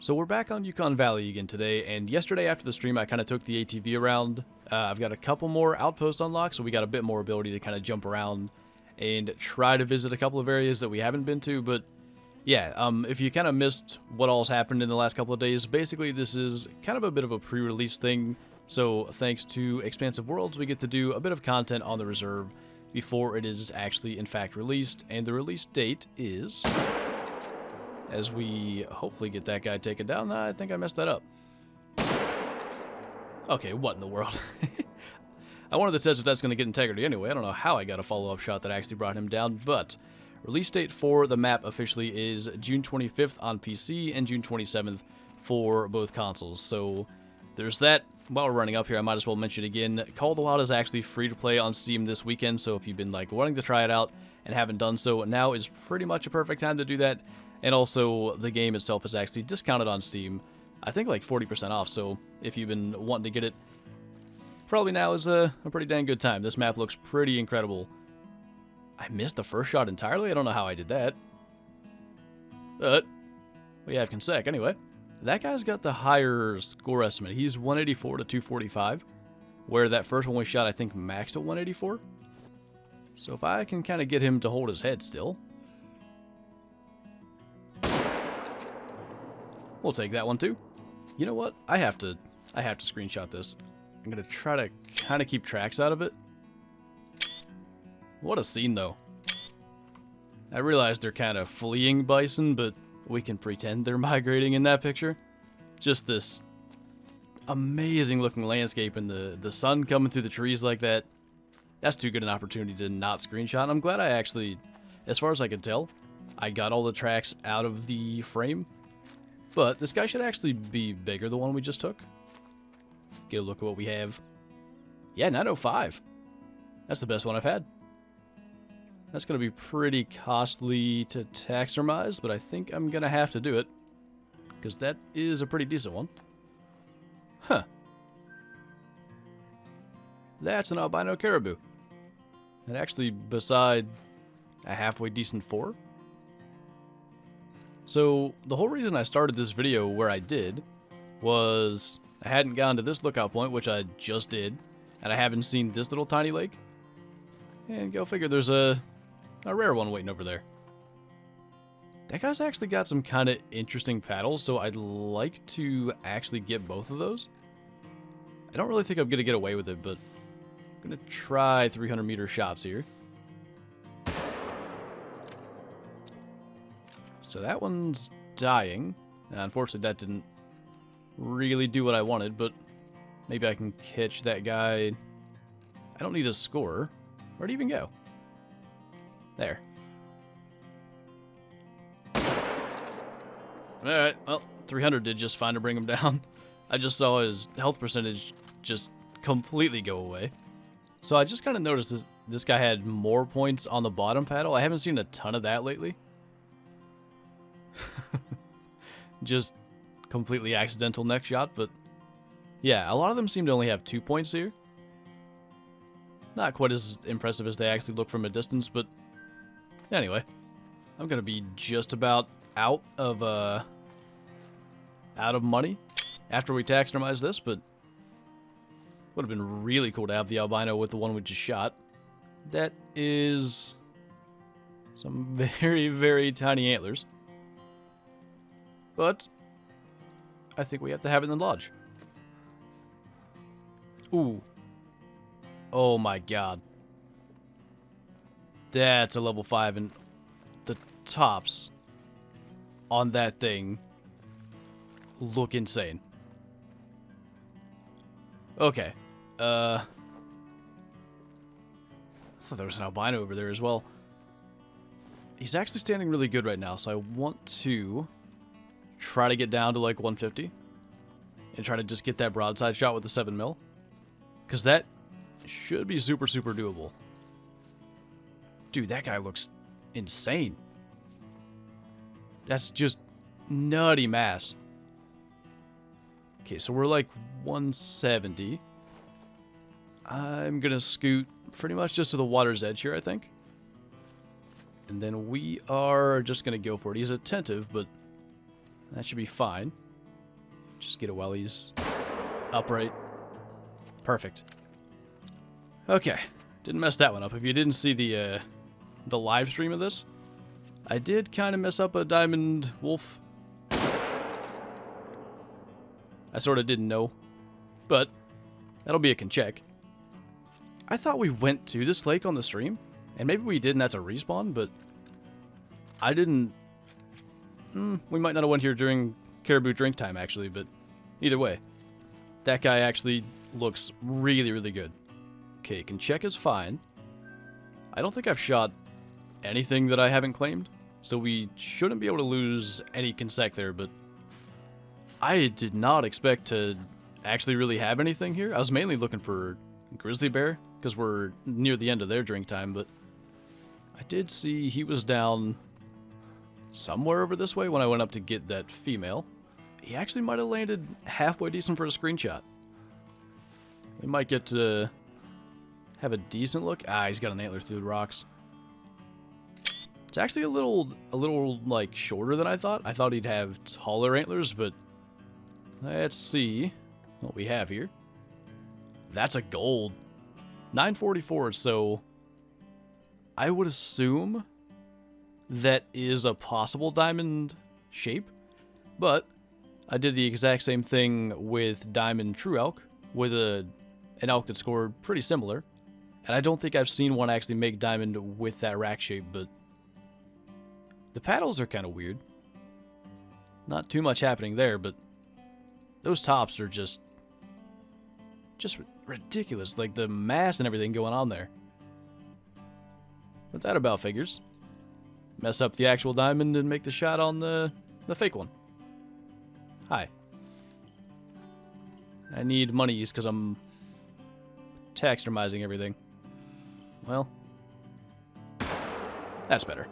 So we're back on Yukon Valley again today, and yesterday after the stream I kind of took the ATV around. I've got a couple more outposts unlocked, so we got a bit more ability to kind of jump around and try to visit a couple of areas that we haven't been to, but yeah, if you kind of missed what all's happened in the last couple of days, basically this is kind of a bit of a pre-release thing, so thanks to Expansive Worlds we get to do a bit of content on the reserve before it is actually in fact released, and the release date is... as we hopefully get that guy taken down. I think I messed that up. Okay, what in the world? I wanted to test if that's going to get integrity anyway. I don't know how I got a follow-up shot that actually brought him down, but release date for the map officially is June 25th on PC and June 27th for both consoles. So there's that. While we're running up here, I might as well mention again, Call of the Wild is actually free to play on Steam this weekend, so if you've been like wanting to try it out and haven't done so, now is pretty much a perfect time to do that. And also, the game itself is actually discounted on Steam. I think like 40% off, so if you've been wanting to get it, probably now is a pretty dang good time. This map looks pretty incredible. I missed the first shot entirely? I don't know how I did that. But we have Consec. Anyway, that guy's got the higher score estimate. He's 184 to 245, where that first one we shot, I think, maxed at 184. So if I can kind of get him to hold his head still... we'll take that one too. You know what? I have to screenshot this. I'm gonna try to kind of keep tracks out of it. What a scene, though. I realize they're kind of fleeing bison, but we can pretend they're migrating in that picture. Just this amazing looking landscape and the sun coming through the trees like that. That's too good an opportunity to not screenshot. I'm glad I actually, as far as I could tell, I got all the tracks out of the frame. But this guy should actually be bigger, the one we just took. Get a look at what we have. Yeah, 905. That's the best one I've had. That's going to be pretty costly to taxidermize, but I think I'm going to have to do it. Because that is a pretty decent one. Huh. That's an albino caribou. And actually, beside a halfway decent 4. So, the whole reason I started this video where I did was I hadn't gotten to this lookout point, which I just did, and I haven't seen this little tiny lake. And go figure, there's a rare one waiting over there. That guy's actually got some kind of interesting paddles, so I'd like to actually get both of those. I don't really think I'm going to get away with it, but I'm going to try 300 meter shots here. So that one's dying. Unfortunately, that didn't really do what I wanted, but maybe I can catch that guy. I don't need a score. Where'd he even go? There. Alright, well, 300 did just fine to bring him down. I just saw his health percentage just completely go away. So I just kind of noticed this guy had more points on the bottom paddle. I haven't seen a ton of that lately. Just completely accidental neck shot, but yeah, a lot of them seem to only have 2 points here. Not quite as impressive as they actually look from a distance, but anyway, I'm gonna be just about out of money after we taxidermize this, but would have been really cool to have the albino with the one we just shot. That is some very, very tiny antlers. But I think we have to have it in the lodge. Ooh. Oh my god. That's a level 5, and the tops on that thing look insane. Okay. I thought there was an albino over there as well. He's actually standing really good right now, so I want to try to get down to like 150 and try to just get that broadside shot with the 7mm, because that should be super doable. Dude, that guy looks insane. That's just nutty mass. Okay, so we're like 170. I'm gonna scoot pretty much just to the water's edge here, I think. And then we are just going to go for it. He's attentive, but that should be fine. Just get it while he's upright. Perfect. Okay. Didn't mess that one up. If you didn't see the live stream of this, I did kind of mess up a diamond wolf. I sort of didn't know, but that'll be a can check. I thought we went to this lake on the stream, and maybe we did and that's a respawn, but I didn't. We might not have went here during Caribou drink time, actually, but either way, that guy actually looks really, really good. Okay, can check is fine. I don't think I've shot anything that I haven't claimed, so we shouldn't be able to lose any consec there, but I did not expect to actually really have anything here. I was mainly looking for grizzly bear, because we're near the end of their drink time, but I did see he was down somewhere over this way when I went up to get that female. He actually might have landed halfway decent for a screenshot. We might get to have a decent look. Ah, he's got an antler through the rocks. It's actually a little like shorter than I thought. I thought he'd have taller antlers, but let's see what we have here. That's a gold. 944, so I would assume that is a possible diamond shape, but I did the exact same thing with diamond true elk, with an elk that scored pretty similar, and I don't think I've seen one actually make diamond with that rack shape, but the paddles are kind of weird. Not too much happening there, but those tops are just ridiculous, like the mass and everything going on there. But that about figures. Mess up the actual diamond and make the shot on the fake one. Hi. I need monies because I'm taxidermizing everything. Well, that's better.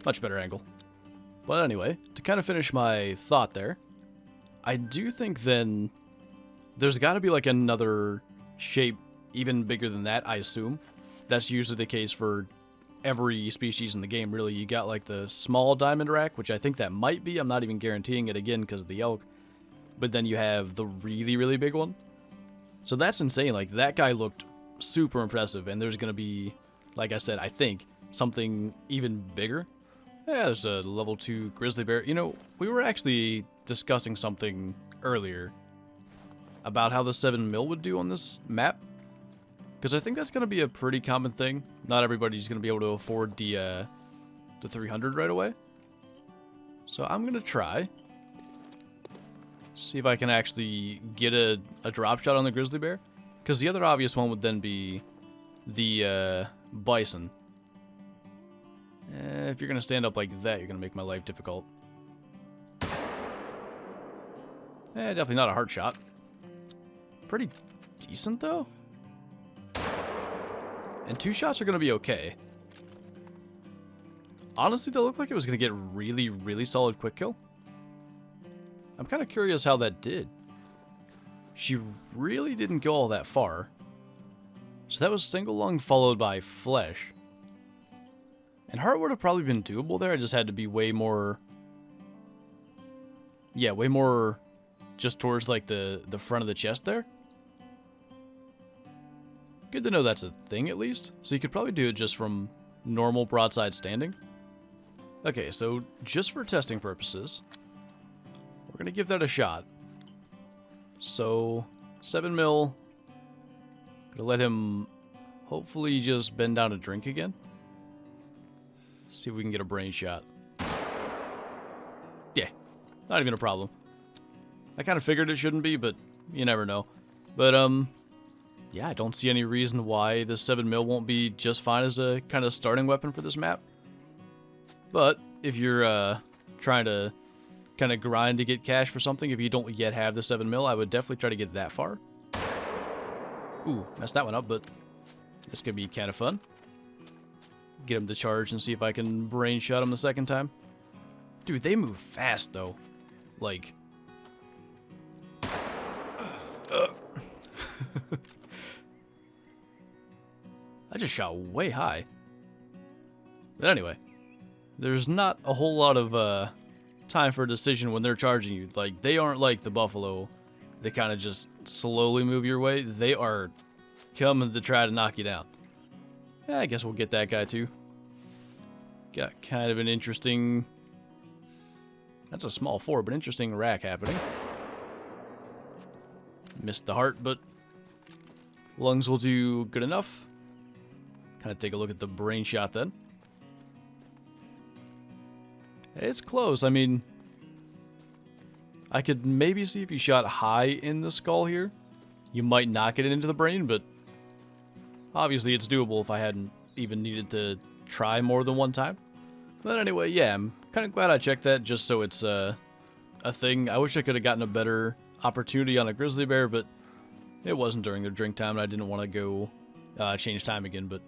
Much better angle. But anyway, to kind of finish my thought there, I do think then there's got to be like another shape even bigger than that, I assume. That's usually the case for every species in the game, really. You got like the small diamond rack, which I think that might be. I'm not even guaranteeing it again because of the elk. But then you have the really, really big one. So that's insane. Like, that guy looked super impressive, and there's going to be, like I said, I think, something even bigger. Yeah, there's a level 2 grizzly bear. You know, we were actually discussing something earlier about how the 7mm would do on this map, because I think that's going to be a pretty common thing. Not everybody's going to be able to afford the 300 right away. So I'm going to try. See if I can actually get a drop shot on the grizzly bear. Because the other obvious one would then be the bison. If you're going to stand up like that, you're going to make my life difficult. Definitely not a heart shot. Pretty decent, though. And 2 shots are going to be okay. Honestly, that looked like it was going to get really, really solid quick kill. I'm kind of curious how that did. She really didn't go all that far. So that was single lung followed by flesh. And heart would have probably been doable there. I just had to be way more... Yeah, way more just towards like the front of the chest there. Good to know that's a thing, at least. So you could probably do it just from normal broadside standing. Okay, so just for testing purposes, we're going to give that a shot. So, 7mm. Going to let him hopefully just bend down to drink again. See if we can get a brain shot. Yeah, not even a problem. I kind of figured it shouldn't be, but you never know. But, yeah, I don't see any reason why the 7mm won't be just fine as a kind of starting weapon for this map. But if you're trying to kind of grind to get cash for something, if you don't yet have the 7mm, I would definitely try to get that far. Ooh, messed that one up, but this could be kind of fun. Get him to charge and see if I can brain shot him the second time. Dude, they move fast, though. Like... I just shot way high. But anyway, there's not a whole lot of time for a decision when they're charging you. Like, they aren't like the buffalo. They kind of just slowly move your way. They are coming to try to knock you down. Yeah, I guess we'll get that guy too. Got kind of an interesting... That's a small 4, but interesting rack happening. Missed the heart, but lungs will do good enough. Kind of take a look at the brain shot then. It's close. I mean, I could maybe see if you shot high in the skull here. You might not get it into the brain, but obviously it's doable if I hadn't even needed to try more than one time. But anyway, yeah, I'm kind of glad I checked that just so it's a thing. I wish I could have gotten a better opportunity on a grizzly bear, but it wasn't during their drink time, and I didn't want to go change time again, but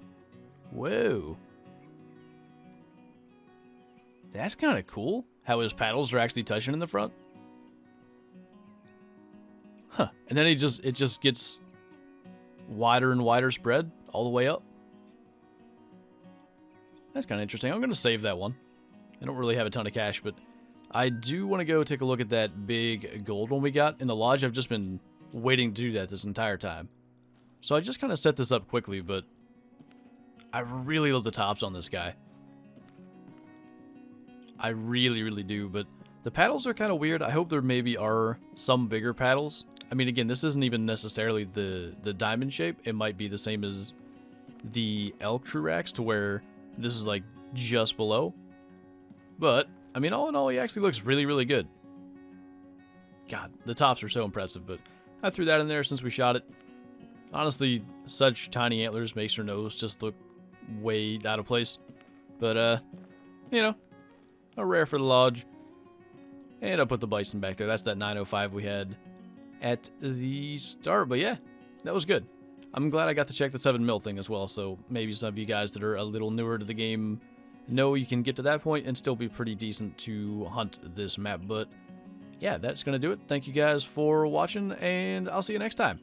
whoa. That's kind of cool, how his paddles are actually touching in the front. Huh, and then it just gets wider and wider spread all the way up. That's kind of interesting. I'm going to save that one. I don't really have a ton of cash, but I do want to go take a look at that big gold one we got in the lodge. I've just been waiting to do that this entire time. So I just kind of set this up quickly, but I really love the tops on this guy. I really, really do, but the paddles are kind of weird. I hope there maybe are some bigger paddles. I mean, again, this isn't even necessarily the diamond shape. It might be the same as the elk true racks, to where this is like just below. But, I mean, all in all, he actually looks really, really good. God, the tops are so impressive, but I threw that in there since we shot it. Honestly, such tiny antlers makes her nose just look way out of place. But, you know, a rare for the lodge. And I'll put the bison back there. That's that 905 we had at the start. But yeah, that was good. I'm glad I got to check the 7mm thing as well, so maybe some of you guys that are a little newer to the game know you can get to that point and still be pretty decent to hunt this map. But yeah, that's going to do it. Thank you guys for watching, and I'll see you next time.